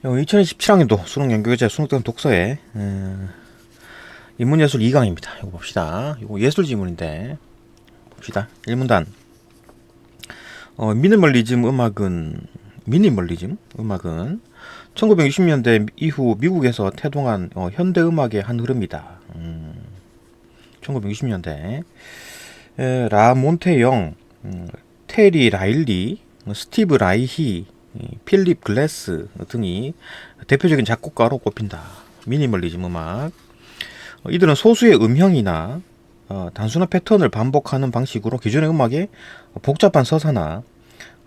2017학년도 수능 연구교재 수능특강 독서에 인문예술 2강입니다. 이거 봅시다. 이거 예술 지문인데 봅시다. 1문단 미니멀리즘 음악은 1960년대 이후 미국에서 태동한 현대 음악의 한 흐름이다. 1960년대 라몬테 영, 테리 라일리, 스티브 라이히, 필립 글래스 등이 대표적인 작곡가로 꼽힌다. 미니멀리즘 음악. 이들은 소수의 음형이나 단순한 패턴을 반복하는 방식으로 기존의 음악의 복잡한 서사나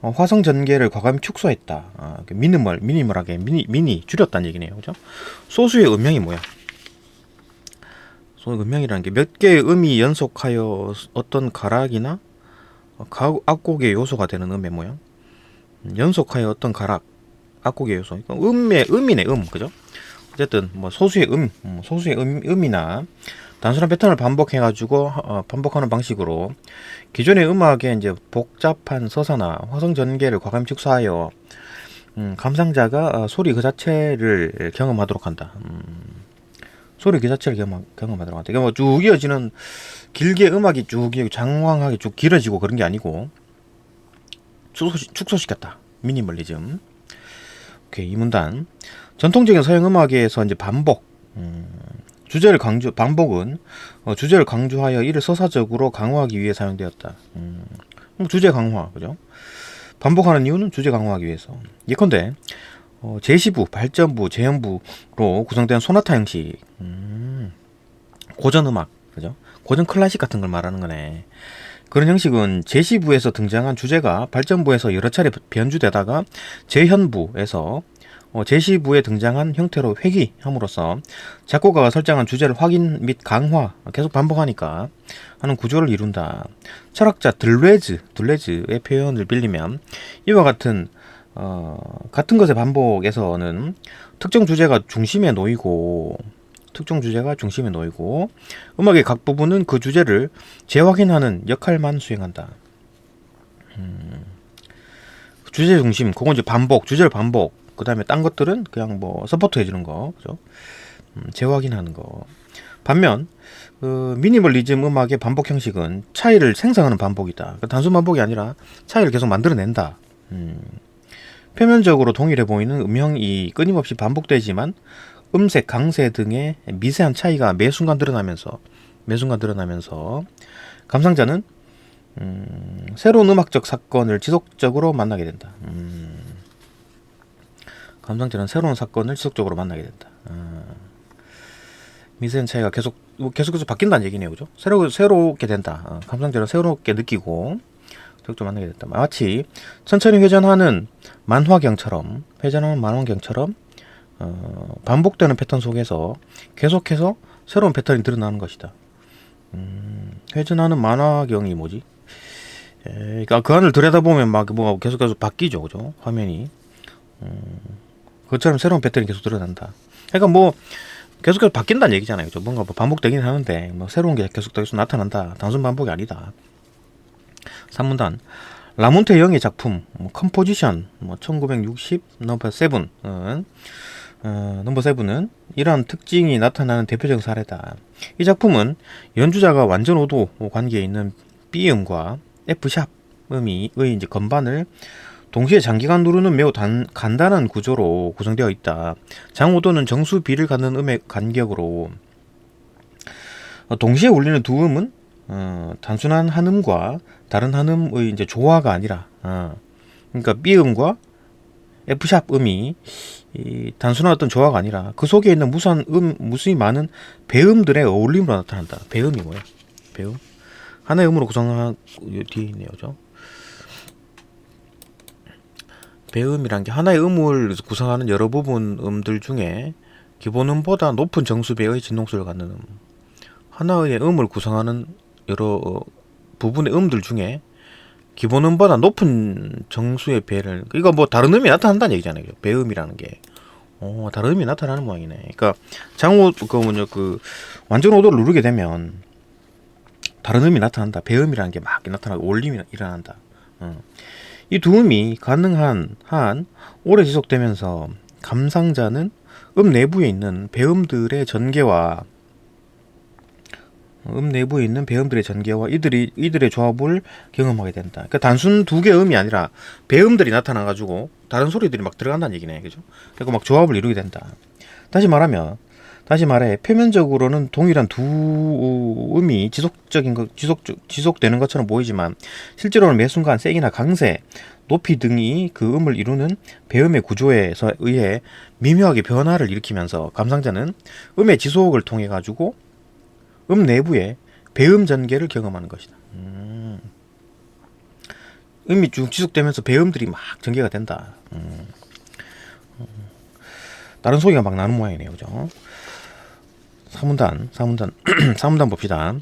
화성 전개를 과감히 축소했다. 미니멀하게 미니 줄였다는 얘기네요. 그죠? 소수의 음형이 뭐야? 소수의 음형이라는 게 몇 개의 음이 연속하여 어떤 가락이나 악곡의 요소가 되는 음의 모양. 연속하여 어떤 가락, 악곡의 요소. 음이네, 그죠? 어쨌든 뭐 소수의 음이나 단순한 패턴을 반복하는 방식으로 기존의 음악의 이제 복잡한 서사나 화성 전개를 과감히 축소하여 감상자가 소리 그 자체를 경험하도록 한다. 소리 그 자체를 경험하도록 한다. 그러니까 뭐 쭉 이어지는 길게 음악이 쭉 장황하게 쭉 길어지고 그런 게 아니고 축소시켰다. 미니멀리즘. 오케이, 2문단. 전통적인 서양 음악에서 이제 반복은 주제를 강조하여 이를 서사적으로 강화하기 위해 사용되었다. 주제 강화, 그죠? 반복하는 이유는 주제 강화하기 위해서. 예컨대 제시부, 발전부, 재현부로 구성된 소나타 형식. 고전 음악, 그죠? 고전 클래식 같은 걸 말하는 거네. 그런 형식은 제시부에서 등장한 주제가 발전부에서 여러 차례 변주되다가 재현부에서 제시부에 등장한 형태로 회귀함으로써 작곡가가 설정한 주제를 확인 및 강화, 계속 반복하니까 하는 구조를 이룬다. 철학자 들레즈의 표현을 빌리면 이와 같은 것의 반복에서는 특정 주제가 중심에 놓이고 음악의 각 부분은 그 주제를 재확인하는 역할만 수행한다. 주제 중심, 그건 이제 주제를 반복. 그 다음에 딴 것들은 그냥 뭐 서포트 해주는 거, 그죠? 재확인하는 거. 반면 미니멀리즘 음악의 반복 형식은 차이를 생성하는 반복이다. 그러니까 단순 반복이 아니라 차이를 계속 만들어낸다. 표면적으로 동일해 보이는 음형이 끊임없이 반복되지만 음색, 강세 등의 미세한 차이가 매 순간 드러나면서 감상자는 새로운 음악적 사건을 지속적으로 만나게 된다. 미세한 차이가 계속해서 바뀐다는 얘기네요, 그죠? 새롭게 된다. 감상자는 새롭게 느끼고 좀 만나게 됐다. 마치 천천히 회전하는 만화경처럼 반복되는 패턴 속에서 계속해서 새로운 패턴이 드러나는 것이다. 회전하는 만화경이 뭐지? 그러니까 그 안을 들여다보면 막 뭐가 계속해서 바뀌죠, 그죠? 화면이. 그것처럼 새로운 패턴이 계속 드러난다. 그러니까 뭐 계속해서 바뀐다는 얘기잖아요, 그죠? 뭔가 뭐 반복되긴 하는데 뭐 새로운 게 계속 나타난다. 단순 반복이 아니다. 3문단. 라몬테 영의 작품 컴포지션 1960 넘버 7은 이러한 특징이 나타나는 대표적인 사례다. 이 작품은 연주자가 완전 오도 관계에 있는 B음과 F샵 음의 이제 건반을 동시에 장기간 누르는 매우 간단한 구조로 구성되어 있다. 장오도는 정수 B를 갖는 음의 간격으로 동시에 울리는 두 음은 단순한 한 음과 다른 한 음의 이제 조화가 아니라 그러니까 B음과 F샵 음이 단순한 어떤 조화가 아니라 그 속에 있는 무수히 많은 배음들의 어울림으로 나타난다. 배음이 뭐야? 배음? 하나의 음으로 구성한 뒤에 있네요, 그죠? 배음이란 게 하나의 음을 구성하는 여러 부분 음들 중에 기본음보다 높은 정수배의 진동수를 갖는 음. 하나의 음을 구성하는 여러 부분의 음들 중에 기본음보다 높은 정수의 배를, 이거 뭐 다른 음이 나타난다는 얘기잖아요. 배음이라는 게. 다른 음이 나타나는 모양이네. 그러니까 완전 오도를 누르게 되면 다른 음이 나타난다. 배음이라는 게 막 나타나고 올림이 일어난다. 이 두 음이 가능한 한 오래 지속되면서 감상자는 음 내부에 있는 배음들의 전개와 이들의 조합을 경험하게 된다. 그러니까 단순 두 개의 음이 아니라 배음들이 나타나가지고 다른 소리들이 막 들어간다는 얘기네, 그죠? 그러니까 막 조합을 이루게 된다. 다시 말해 표면적으로는 동일한 두 음이 지속되는 것처럼 보이지만 실제로는 매 순간 세기나 강세, 높이 등이 그 음을 이루는 배음의 구조에 의해 미묘하게 변화를 일으키면서 감상자는 음의 지속을 통해 가지고 음 내부의 배음 전개를 경험하는 것이다. 음이 쭉 지속되면서 배음들이 막 전개가 된다. 다른 소리가 막 나는 모양이네요, 그죠? 3문단 봅시다.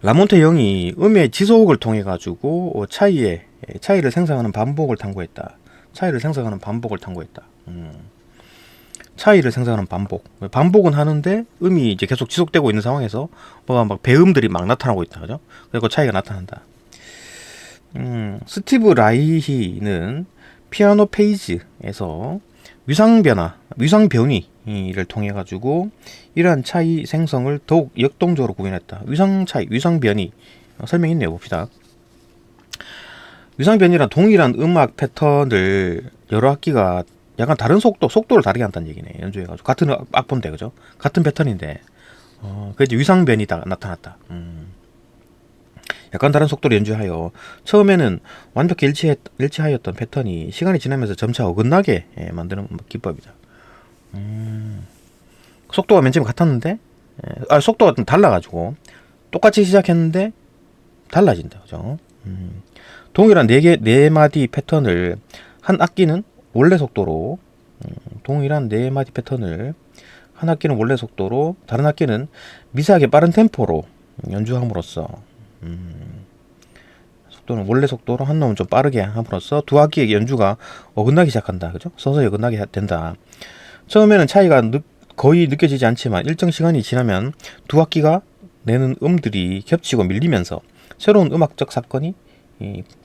라몬테 영이 음의 지속을 통해 가지고 차이를 생성하는 반복을 탐구했다. 차이를 생성하는 반복은 하는데 음이 이제 계속 지속되고 있는 상황에서 뭐가 막 배음들이 막 나타나고 있다, 그죠? 그리고 차이가 나타난다. 스티브 라이히는 피아노 페이지에서 위상변이를 통해 가지고 이러한 차이 생성을 더욱 역동적으로 구현했다. 위상변이 설명있네요. 봅시다. 위상변이란 동일한 음악 패턴을 여러 악기가 약간 다른 속도를 다르게 한다는 얘기네. 연주해가지고 같은 악보인데, 그죠? 같은 패턴인데 그게 위상변이 나타났다. 약간 다른 속도로 연주하여 처음에는 완벽히 일치하였던 패턴이 시간이 지나면서 점차 어긋나게 만드는 기법이다. 속도가 맨 처음에 같았는데 속도가 좀 달라가지고 똑같이 시작했는데 달라진다, 그죠? 동일한 네 마디 패턴을 한 악기는 원래 속도로 다른 악기는 미세하게 빠른 템포로 연주함으로써 원래 속도로 한 놈은 좀 빠르게 함으로써 두 악기의 연주가 어긋나기 시작한다, 그죠? 서서히 어긋나게 된다. 처음에는 차이가 거의 느껴지지 않지만 일정 시간이 지나면 두 악기가 내는 음들이 겹치고 밀리면서 새로운 음악적 사건이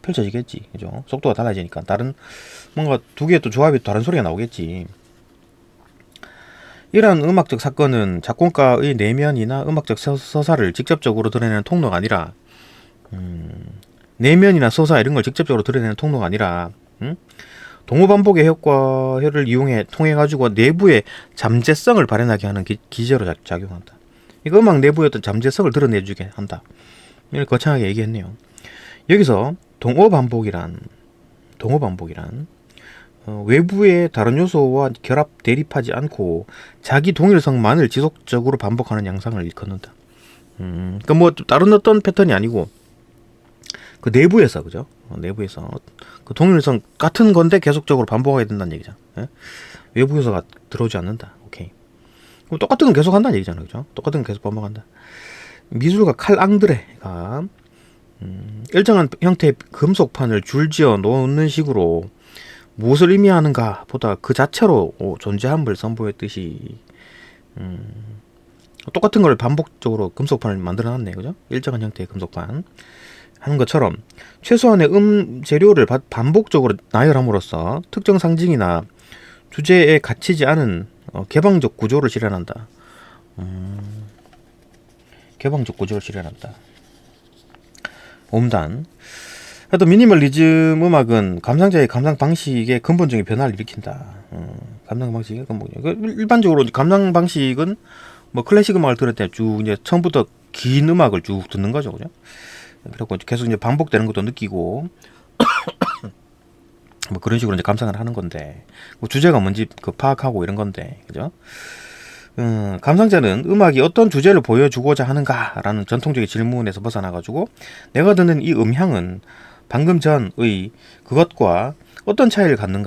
펼쳐지겠지, 그죠? 속도가 달라지니까 다른 뭔가 두 개의 또 조합이 다른 소리가 나오겠지. 이러한 음악적 사건은 작곡가의 내면이나 음악적 서사를 직접적으로 드러내는 통로가 아니라 내면이나 서사 이런 걸 직접적으로 드러내는 통로가 아니라 동호반복의 효과를 통해 가지고 내부의 잠재성을 발현하게 하는 기제로 작용한다. 이거 음악 내부의 어떤 잠재성을 드러내주게 한다. 이렇게 거창하게 얘기했네요. 여기서 동호반복이란 외부의 다른 요소와 대립하지 않고 자기 동일성만을 지속적으로 반복하는 양상을 일컫는다. 그러니까 뭐 다른 어떤 패턴이 아니고 그 내부에서, 그죠? 내부에서 그 동일성 같은 건데 계속적으로 반복하게 된다는 얘기죠. 예? 외부 요소가 들어오지 않는다. 오케이. 그럼 똑같은 건 계속 한다는 얘기잖아요, 그죠? 똑같은 건 계속 반복한다. 미술가 칼 앙드레가 일정한 형태의 금속판을 줄지어 놓는 식으로 무엇을 의미하는가 보다 그 자체로 존재함을 선보였듯이 똑같은 걸 반복적으로 금속판을 만들어놨네, 그죠? 일정한 형태의 금속판 하는 것처럼 최소한의 재료를 반복적으로 나열함으로써 특정 상징이나 주제에 갇히지 않은 개방적 구조를 실현한다. 개방적 구조를 실현한다. 옴단. 또 미니멀리즘 음악은 감상자의 감상 방식의 근본적인 변화를 일으킨다. 감상 방식의 일반적으로 감상 방식은 뭐 클래식 음악을 들을 때 쭉 이제 처음부터 긴 음악을 쭉 듣는 거죠, 그죠? 그리고 계속 이제 반복되는 것도 느끼고 뭐 그런 식으로 이제 감상을 하는 건데 뭐 주제가 뭔지 파악하고 이런 건데, 그죠? 감상자는 음악이 어떤 주제를 보여주고자 하는가라는 전통적인 질문에서 벗어나가지고 내가 듣는 이 음향은 방금 전의 그것과 어떤 차이를 갖냐?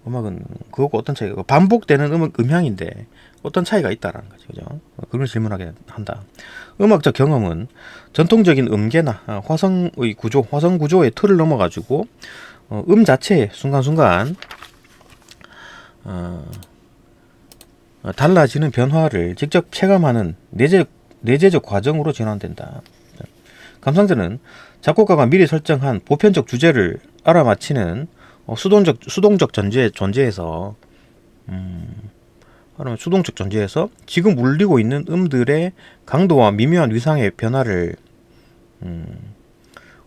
음악은 그것과 어떤 차이가 반복되는 음향인데 어떤 차이가 있다라는 거죠, 그죠? 그걸 질문하게 한다. 음악적 경험은 전통적인 음계나 화성 구조의 틀을 넘어가지고 자체의 순간순간 달라지는 변화를 직접 체감하는 내재적 과정으로 전환된다. 감상자는 작곡가가 미리 설정한 보편적 주제를 알아맞히는 수동적 존재에서 그러면 수동적 존재에서 지금 울리고 있는 음들의 강도와 미묘한 위상의 변화를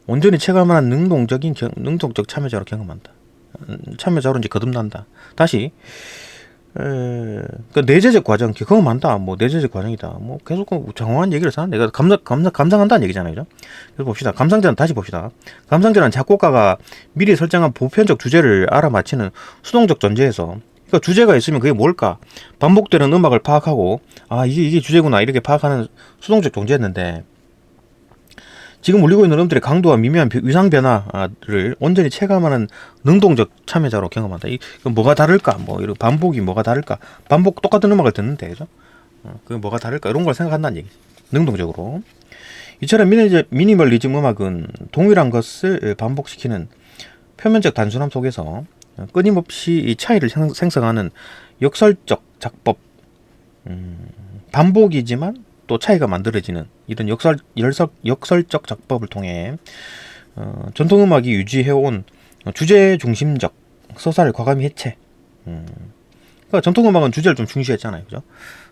온전히 체감하는 능동적 참여자로 경험한다. 참여자로 이제 거듭난다. 다시 그 내재적 과정 경험한다. 뭐 내재적 과정이다. 뭐 계속 장황한 얘기를 사. 내가 감상한다는 얘기잖아요, 그죠? 그래서 봅시다. 감상자는 다시 봅시다. 감상자는 작곡가가 미리 설정한 보편적 주제를 알아맞히는 수동적 존재에서, 그러니까 주제가 있으면 그게 뭘까? 반복되는 음악을 파악하고, 아 이게 주제구나 이렇게 파악하는 수동적 존재였는데, 지금 울리고 있는 음들의 강도와 미묘한 위상 변화를 온전히 체감하는 능동적 참여자로 경험한다. 이건 뭐가 다를까? 뭐 이런 반복이 뭐가 다를까? 반복 똑같은 음악을 듣는데, 그죠? 그 뭐가 다를까? 이런 걸 생각한다는 얘기. 능동적으로. 이처럼 미니멀리즘 음악은 동일한 것을 반복시키는 표면적 단순함 속에서 끊임없이 이 차이를 생성하는 역설적 작법, 반복이지만 또 차이가 만들어지는 이런 역설적 작법을 통해 전통음악이 유지해온 주제 중심적 서사를 과감히 해체. 그러니까 전통음악은 주제를 좀 중시했잖아요, 그죠?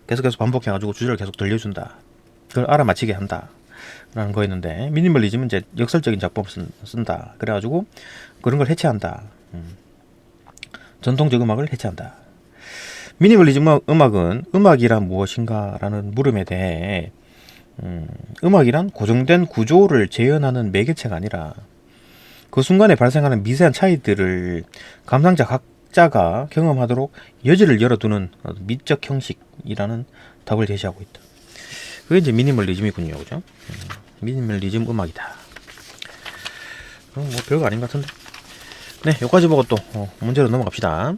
계속해서 반복해가지고 주제를 계속 들려준다. 그걸 알아맞히게 한다. 라는 거였는데, 미니멀리즘은 이제 역설적인 작법을 쓴다. 그래가지고 그런 걸 해체한다. 전통적 음악을 해체한다. 미니멀리즘 음악은 음악이란 무엇인가 라는 물음에 대해 음악이란 고정된 구조를 재현하는 매개체가 아니라 그 순간에 발생하는 미세한 차이들을 감상자 각자가 경험하도록 여지를 열어두는 미적 형식이라는 답을 제시하고 있다. 그게 이제 미니멀리즘이군요, 그죠? 미니멀리즘 음악이다. 뭐 별거 아닌 것 같은데. 네, 여기까지 보고 또 문제로 넘어갑시다.